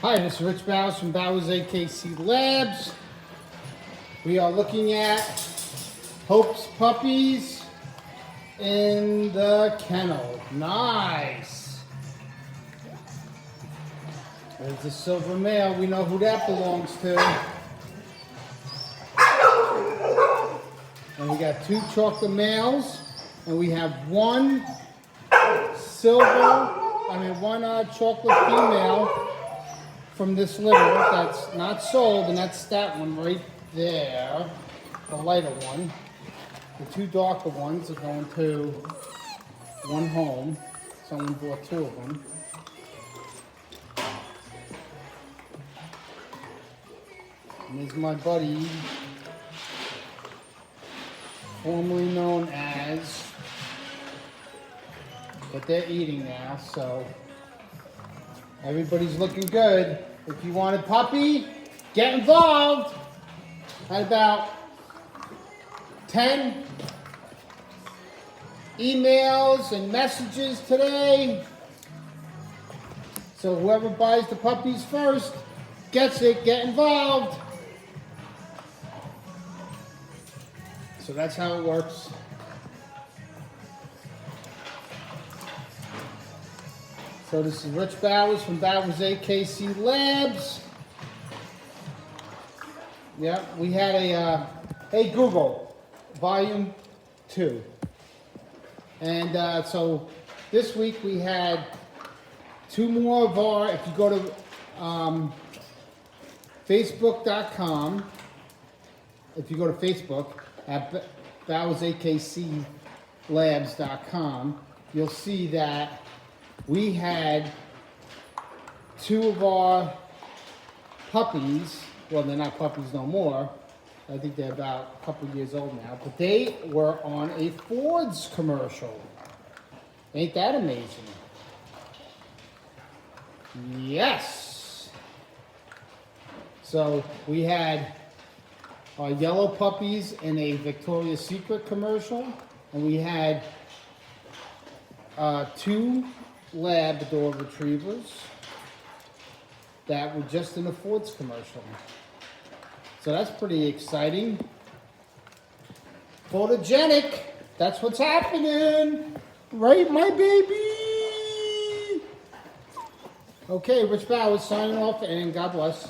Hi, this is Rich Bowers from Bowers AKC Labs. We are looking at Hope's puppies in the kennel. Nice. There's the silver male. We know who that belongs to. And we got two chocolate males, and we have one chocolate female from this litter that's not sold, and that's that one right there, the lighter one. The two darker ones are going to one home. Someone bought two of them. And there's my buddy, formerly known as, but they're eating now, so everybody's looking good. If you want a puppy, get involved. Had about 10 emails and messages today. So whoever buys the puppies first gets it. Get involved. So that's how it works. So this is Rich Bowers from Bowers AKC Labs. Yeah, we had a, Hey Google, Volume 2. And so this week we had two more of our, if you go to Facebook.com, if you go to Facebook at BowersAKCLabs.com, you'll see that we had two of our puppies. Well, they're not puppies no more. I think they're about a couple years old now. But they were on a Ford's commercial. Ain't that amazing? Yes. So we had our yellow puppies in a Victoria's Secret commercial. And we had two Labrador retrievers that were just in a Ford's commercial. So that's pretty exciting. Photogenic. That's what's happening. Right, my baby? Okay, Rich Bowers signing off, and God bless.